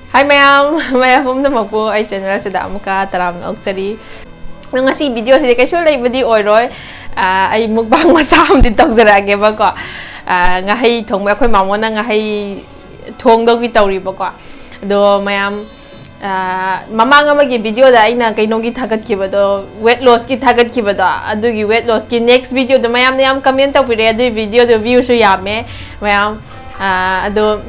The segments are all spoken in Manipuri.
Hi ma'am from the Mapo, I channel sa Damuka, Taram Oxari. Nung ngasi video si kaso lay budi oiroy ay mukbang masam din tong zarage ba ko. Ngahei Thongba khoi mamo na ngahei thong do gi tawri ba ko. Do ma'am mamang amagi video da ina kaino gi thagat ki ba do weight loss ki thagat ki ba do adu gi weight loss ki next video do ma'am ne am comment ta pire adu video do view so yame ma'am adu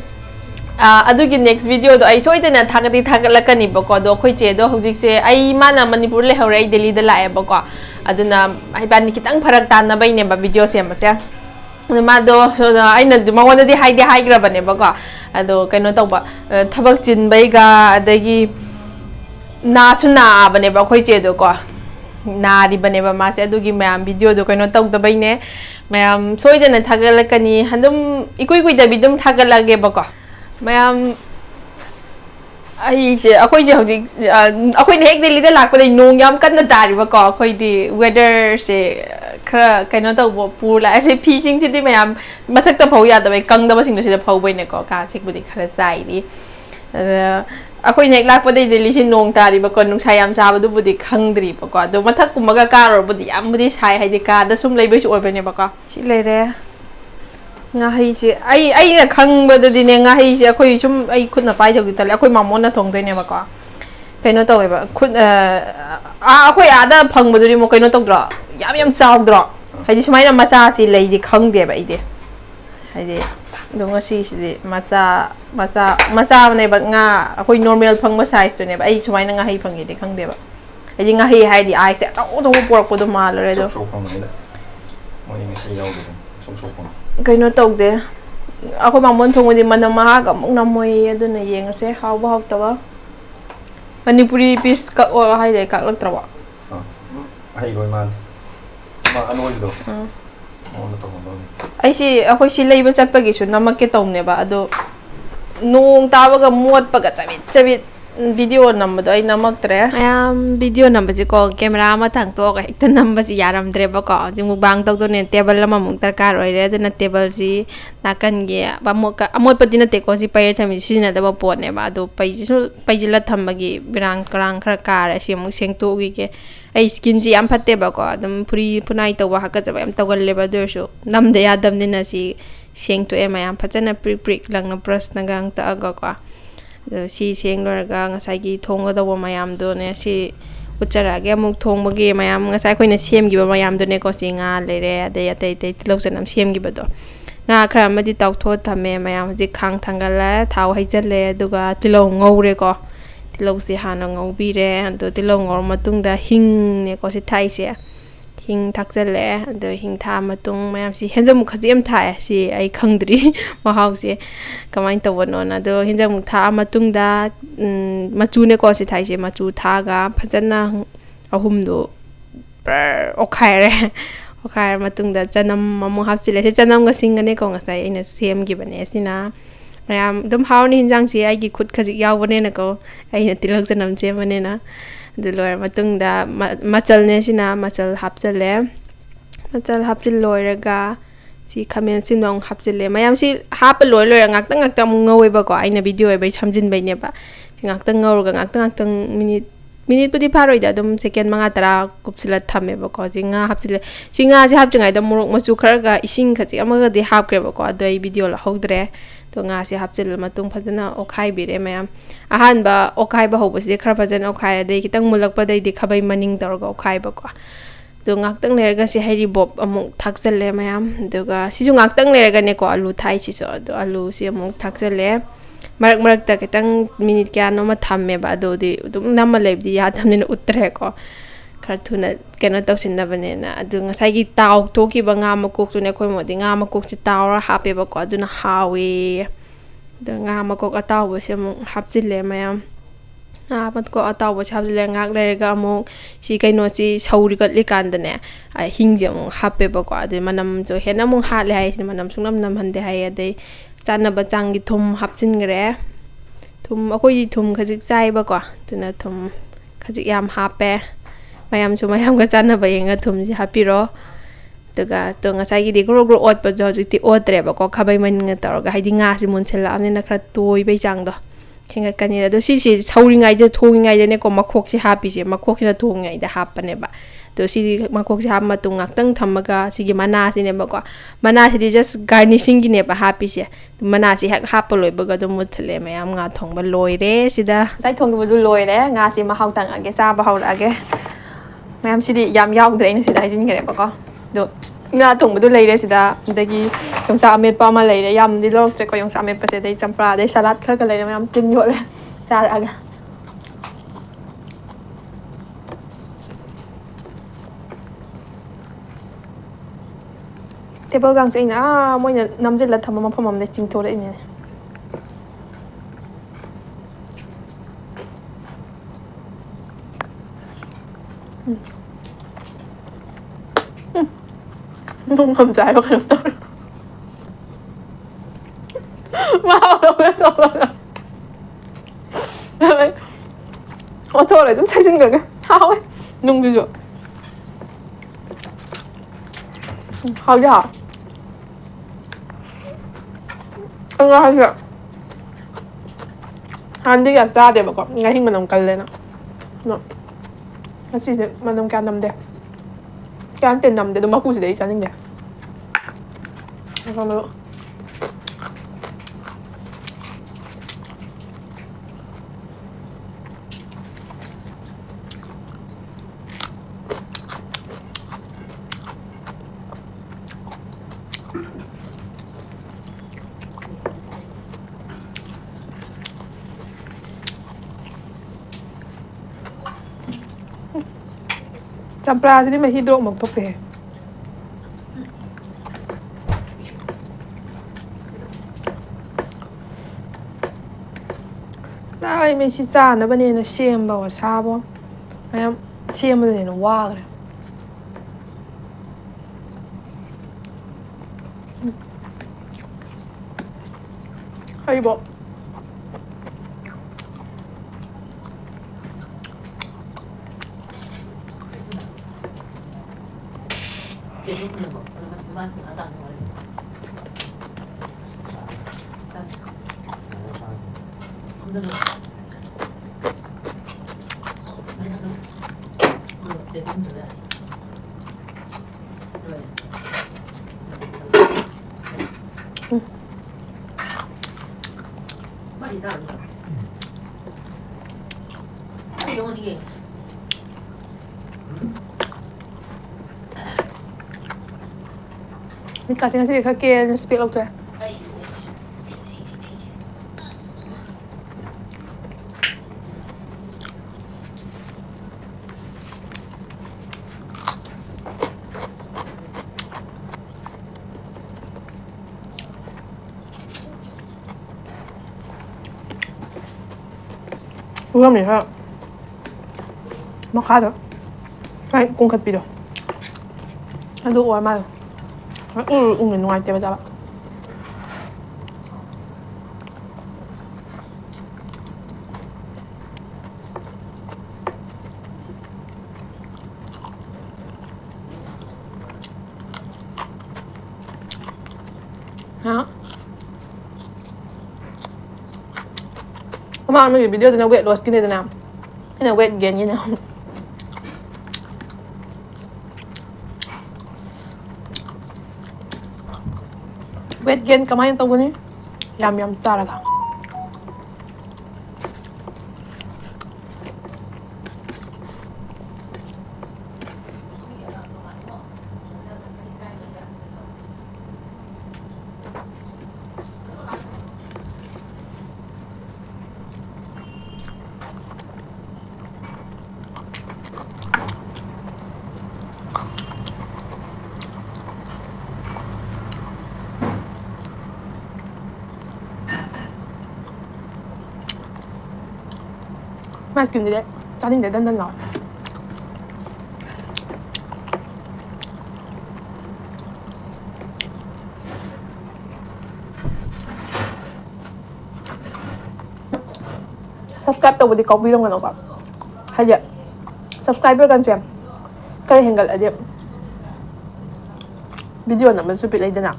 adugi next video do ai soidena thagati thagalakani bako do khoi che do hojik se ai mana manipur le hore delhi da lae bako aduna ai bani kitang pharak ta na bai ne ba video se ma se ma do so ai na mawona di hai gra bane bako ado kaino to ba thabak chin bai ga adagi na suna bane ba khoi che do ko na di bane ba ma se adugi mayam video do kaino to da bai ne mayam soidena thagalakani handum ikui da bidum thagalage bako Ma'am, I say, ako je hodi, ako ni hek dili da lak pa day nung yam kan na dari ba ko, ako di weather se kara kaino ta bo pula, se pising si di ma'am, matak ta pau ya da bay kang da ba sing do sila pau bay na ko, ka sik budi kara sai di. Ako ni hek lak pa day dili si nung dari ba ko nung sayam sa do budi kang diri ba ko, do matak kumaga karo budi yam budi sai hay di ka da sum lay bay si or ba ni ba ko. Si lay re. Ngahei si ai na khang ba de ne ngahei si akoi chum ai khut na pai jog tale akoi mamon na thong doi ne ba ko kaino taw ba khut akoi ada phang ba duri mo kaino taw dro yam saw dro haidi smai na macha si lei di khang de ba ide haidi dong si si macha ne ba nga akoi normal phang ma size to ne ba ai smai na ngahei phang ide khang de ba haidi ngahei haidi ai se taw porak po do mal re do mo ni si yaw do so kaino tog de ako mamon thong di manam maha ga mong namoy aduna yeng se how ba tawa manipuri pis ka o hay de ka lag trawa ay goy man ma ano do ano to mo ay si ako si lay ba chat pagi su namak ke tom ne ba ado nung tawa ga muat paga chabit video number do ay namak tre video number si ko camera ma thang to ka ekta number si yaram tre ba ko jing mukbang tok to ne table lama mung tarkar oi re na table si nakan ge ba mo ka amot padina te ko si pai thami si na da ba pot ne ba do pai ji la thambagi birang krang khara kar si mung seng to gi ke ai skin ji am phatte ba ko dum puri punai to wa ka jaba am tawgal le ba do so nam de yadam ni na si seng to e mayam phachana prick lang na prasna gang ta aga ko si seng lorga ngasai gi thongga do mayam do ne si uchara ge muk thongba ge mayam ngasai khoina sem gi ba mayam do ne ko si nga le re ade ate tiloksanam sem gi ba do nga khra ma di taw tho thame mayam ji khang thangal la thaw hai jal le duga tilong ngau re ko tilong si hana ngau bi re ando tilong ngor matung da hing ne ko si thai se hing thak jal le ando hing tha matung mayam si henjam khaji am tha si ai khangdri ma haw se kamai to wono na do hinjam tha matung da machu ne ko si thai se machu tha ga phajana ahum do okhai matung da chanam mamu hap si le se chanam ga sing ne ko ngasai ina sem gi bane sina ram dum haw ni hinjang si ai gi khut khaji yaw bane na ko ai na tilak chanam se bane na du loir matung da machal ne sina machal hap chale machal hap chil loir ga si khamen sin bang hap chile mayam si hap loir ngak ta ngoi ba ko aina video e bai samjin bai ne ba si ngak ta ngor ga ngak ta minute pudi paroi da dum second manga tara kupsila thame ba ko jinga hap chile singa si hap jangai da muruk masu khar ga ising khaji amaga di hap kre ba ko adai video la hogdre to nga si hap chil matung phajana okhai bire mayam ahan ba okhai ba hobo si khar phajana okhai de kitang mulak pa dai di khabai maning tor ga okhai ba ko do ngak tang ler ga si hairi bob amuk thak chale mayam do ga si ju ngak tang ler ga ne ko alu thai chi so do alu si amuk thak chale marak ta kitang minute kya no ma thamme ba do di dum nam le di ya tham ne utre ko khar thuna kena taw sin na bane na adu ngasai gi taw to ki ba nga ma kok tu ne khoi mo di nga ma kok chi taw ra hape ba ko adu na hawi da nga ma kok ataw ba se mo hap chi le mayam mat ko ataw ba chab le ngak le ga mo si kaino si sauri ka le kan da ne a hing je mo hape ba ko adu manam jo hena mo ha le hai manam sungnam nam han de hai ade chana ba chang gi thum hap chin gre thum akoi thum khajik chai ba ko tuna thum khajik yam hape mayam chu mayam ga chana ba yenga thum ji hapiro daga to ngasai gi di gro ot pa jo ji ti otre ba ko khabai man nga tor ga haidi nga si mun chela amne na khra toi bai chang do ꯍꯦꯡꯒꯠꯀꯅꯤ ꯑꯗꯣ ꯁꯤꯁꯤ ꯁꯧꯔꯤꯉꯩꯗ ꯊꯣꯡꯉꯤꯉꯩꯗꯅꯦꯀꯣ ꯃꯈꯣꯛꯁꯦ ꯍꯥꯞꯄꯤꯁꯦ ꯃꯈꯣꯛꯁꯤꯅ ꯊꯣꯡꯉꯤꯉꯩꯗ ꯍꯥꯞꯄꯅꯦꯕ ꯑꯗꯣ ꯁꯤꯗꯤ ꯃꯈꯣꯛꯁꯦ ꯍꯥꯞꯄ ꯃꯇꯨꯡ ꯉꯥꯛꯇꯪ ꯊꯝꯃꯒ ꯁꯤꯒꯤ ꯃꯅꯥꯁꯤꯅꯦꯕꯀꯣ ꯃꯅꯥꯁꯤꯗꯤ ꯖꯁ ꯒꯥꯔꯅꯤꯁꯤꯡꯒꯤꯅꯦꯕ ꯍꯥꯞꯄꯤꯁꯦ ꯃꯅꯥꯁꯤ ꯍꯦꯛ ꯍꯥꯞꯄ ꯂꯣꯏꯕꯒ ꯑꯗꯨꯝ ꯃꯨꯠꯊꯠꯂꯦ ꯃꯌꯥꯝ ꯉꯥ ꯊꯣꯡꯕ ꯂꯣꯏꯔꯦ ꯁꯤꯗ ꯉꯁꯥꯏ ꯊꯣꯡꯈꯤꯕꯗꯨ ꯂꯣꯏꯔꯦ ꯉꯥꯁꯤ ꯃꯍꯥꯎ ꯇꯪꯉꯒꯦ ꯆꯥꯕ ꯍꯧꯔꯛꯑꯒꯦ ꯃꯌꯥꯝꯁꯤꯗꯤ ꯌꯥꯝ ꯌꯥꯎꯗ꯭ꯔꯦ ꯑꯩꯅ ꯁꯤꯗ ꯍꯥꯏꯖꯤꯟꯈ꯭ꯔꯦꯕꯀꯣ ꯑꯗꯣ ꯉꯥ ꯊꯣꯡꯕꯗꯨ ꯂꯩꯔꯦ ꯁꯤꯗ ꯑꯗꯒꯤ ꯌꯣꯡꯆꯥꯛ ꯑꯃꯦꯠꯄ ꯑꯃ ꯂꯩꯔꯦ ꯌꯥꯝꯅꯗꯤ ꯂꯧꯔꯛꯇ꯭ꯔꯦꯀꯣ ꯌꯣꯡꯆꯥꯛ ꯑꯃꯦꯠꯄꯁꯦ ꯑꯗꯩ ꯆꯝꯄ꯭ꯔꯥ ꯑꯗꯩ ꯁꯂꯥꯗ ꯈꯔꯒ ꯂꯩꯔꯦ ꯃꯌꯥꯝ ꯇꯤꯟ ꯌꯣꯠꯂꯦ ꯆꯥꯔꯛꯑꯒꯦ ꯇꯦꯕꯜ ꯒꯥꯡꯁꯦ ꯑꯩꯅ ꯃꯣꯏꯅ ꯅꯝꯁꯤꯜꯂ ꯊꯝꯕ ꯃꯐꯝ ꯑꯃꯗ ꯆꯤꯡꯊꯣꯔꯛꯏꯅꯦ ꯅꯨꯡ ꯆꯥꯏꯕ ꯀꯩꯅꯣꯝ ꯇꯧꯔꯦ ꯑꯣꯊꯣꯛꯑꯒ ꯑꯗꯨꯝ ꯁꯩꯖꯤꯟꯈ꯭ꯔꯒꯦ ꯍꯥꯎꯋꯦ ꯅꯨꯡꯗꯨꯁꯨ ꯍꯥꯎꯗꯤ ꯍꯥꯎꯋꯦ ꯉꯥꯁꯦ ꯍꯥꯟꯅꯗꯤ ꯀꯌꯥ ꯆꯥꯗꯦꯕꯀꯣ ꯉꯥꯍꯤꯡ ꯃꯅꯝ ꯀꯜꯂꯦꯅ ꯑꯗꯣ ꯉꯁꯤꯁꯦ ꯃꯅꯝ ꯀꯌꯥ ꯅꯝꯗꯦ ꯀꯌꯥ ꯅꯠꯇꯦ ꯅꯝꯗꯦ ꯑꯗꯣ ꯃꯀꯨꯁꯤꯗꯤ ꯑꯩ ꯆꯥꯅꯤꯡꯗꯦ ꯆꯝꯄ꯭ꯔꯥꯁꯤꯗꯤ ꯃꯍꯤꯗꯣ ꯑꯃꯨꯛ ꯊꯣꯛꯇꯦꯍꯦ ꯆꯥꯔꯤꯉꯩꯁꯤ ꯆꯥꯅꯕꯅꯦꯅ ꯁꯦꯝꯕꯋꯣ ꯁꯥꯕꯣ ꯃꯌꯥꯝ ꯁꯦꯝꯕꯗꯅ ꯍꯦꯟꯅ ꯋꯥꯈ꯭ꯔꯦ ꯍꯩꯕꯣ ꯃꯤꯠꯀꯥꯁꯤ ꯉꯁꯤꯗꯤ ꯈꯔ ꯀꯦꯔꯅꯤ ꯏꯁꯄꯦꯛ ꯂꯧꯊꯣꯛꯑꯦ ꯎꯔꯝꯃꯤ ꯈꯔ ꯃꯈꯥꯗ ꯁꯨꯃꯥꯏ ꯀꯣꯡꯈꯠꯄꯤꯗꯣ ꯑꯗꯨ ꯑꯣꯏꯔ ꯃꯥꯜꯂꯦ ꯎꯪꯉ ꯅꯨꯡꯉꯥꯏꯇꯦꯕ ꯆꯥꯕ ꯍꯥ ꯃꯃꯥꯡꯒꯤ ꯚꯤꯗꯤꯑꯣꯗꯨꯅ ꯋꯦꯠ ꯂꯣꯁꯀꯤꯅꯤꯗꯅ ꯑꯩꯅ ꯋꯦꯠ ꯒꯦꯟꯒꯤꯅꯦ ꯋꯦꯠ ꯒꯦꯟ ꯀꯃꯥꯏꯅ ꯇꯧꯒꯅꯤ ꯌꯥꯝ ꯌꯥꯝ ꯆꯥꯔꯒ 아이스크림인데 짜는데 단단나. Subscribe tꯧꯕꯗꯤ ꯀꯥꯎꯕꯤꯔꯝꯒꯅꯣꯀꯣ ꯍꯥꯏꯗꯤ subscriber ꯀꯥꯟꯁꯦ ꯈꯔ ꯍꯦꯟꯒꯠꯂꯗꯤ ꯚꯤꯗꯤꯑꯣ ꯅꯝꯕꯁꯨ ꯕꯤꯠ ꯂꯩꯗꯅ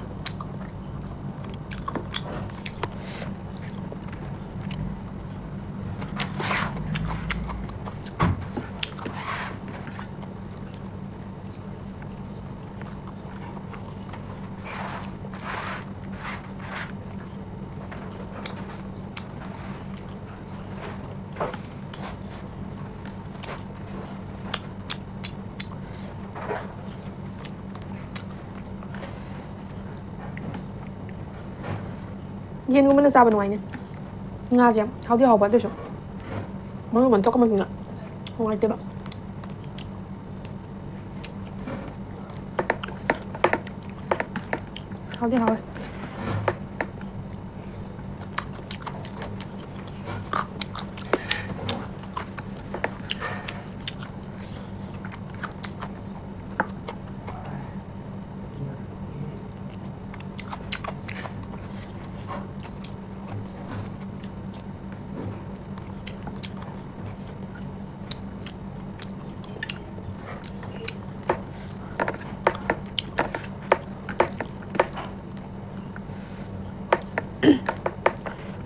ꯌꯦꯟꯒꯨꯝꯕꯅ ꯆꯥꯕ ꯅꯨꯡꯉꯥꯏꯅꯦ ꯉꯥꯁꯦ ꯍꯥꯎꯗꯤ ꯍꯥꯎꯕ ꯑꯗꯨꯁꯨ ꯃꯔꯨ ꯊꯣꯛꯀꯃꯛꯇꯨꯅ ꯅꯨꯡꯉꯥꯏꯇꯦꯕ hào đi hào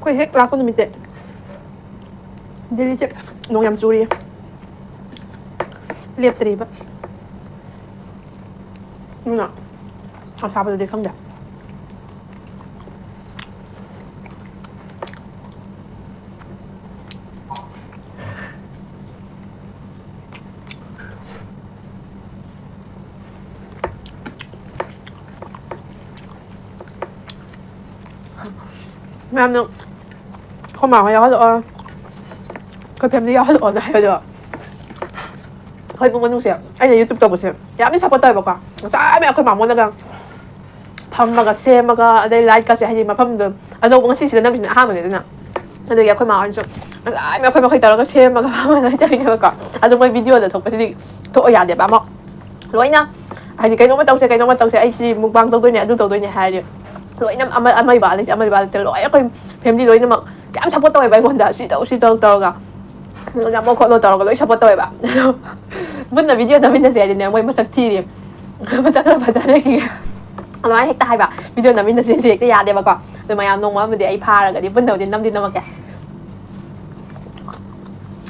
거의 핵 라코는 밑에 딜리집 농염 조리 랩드리바 누나 아 사바도 될 겁니다 왜냐면 고마워 야가도 그 뱀도 야가도 나요 거의 보면 누구세요? 아니 유튜브 떠보세요 야미 사봤다 해볼까 싸면 그 마모나가 밤마가 새마가 내 라이트까지 하니 마밤도 아너 시시다 남신은 하면 되나 근데 야 거의 마음 좀 싸면 거의 거의 따라가 새마가 하면 해볼까 아너 뭐 비디오도 덕까지 더 돼 봐뭐 로이나 아니 cái nó bắt đầu sẽ anh chỉ một băng tôi nhẹ tôi hai đi lỗi năm amay bà thì lỗi cái phim đi lỗi nhưng mà chạm sắp tôi vậy còn đã xí tao cả làm một con tao cái lỗi sắp tôi bà vẫn là video mình sẽ thì nếu mới mất thi đi mất đấy kìa nói hết tai bà video mình sẽ cái gì để bà coi rồi mày làm nông mà mình để ai pha là cái đi vẫn đầu tiên năm mà kìa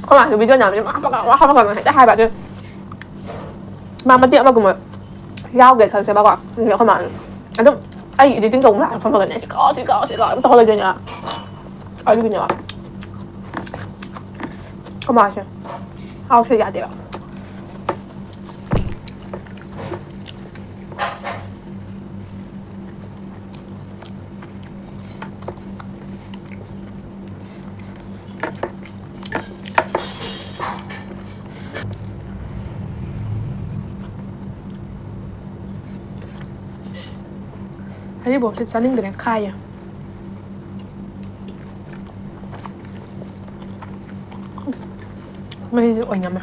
không phải video nào không còn hết hai bà chứ mà tiệm mà cùng mà giao给谁吧？你看嘛，都哎，你點講啦？看到人哋講咁多嚟嘅呀，哎呢邊呀，咁嘛先，好食啲啊！Ini bosit saling dengan kaya. Mấy ôi nhầm à.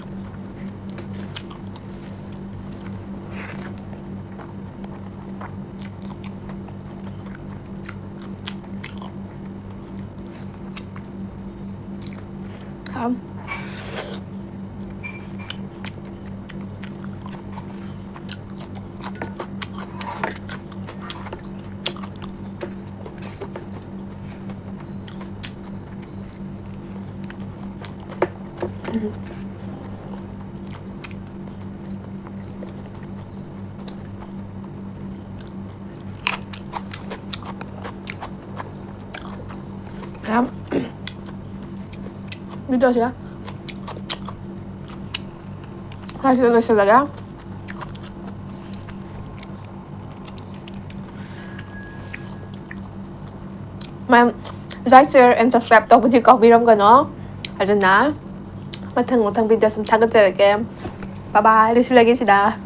Không. Không. Video siya. Hasil na sila lang. Mà like, share, and subscribe to video có video của nó. Ở trên đó. Mà thằng video xong thằng có chơi game. Bye bye. Đi xin lagi sida.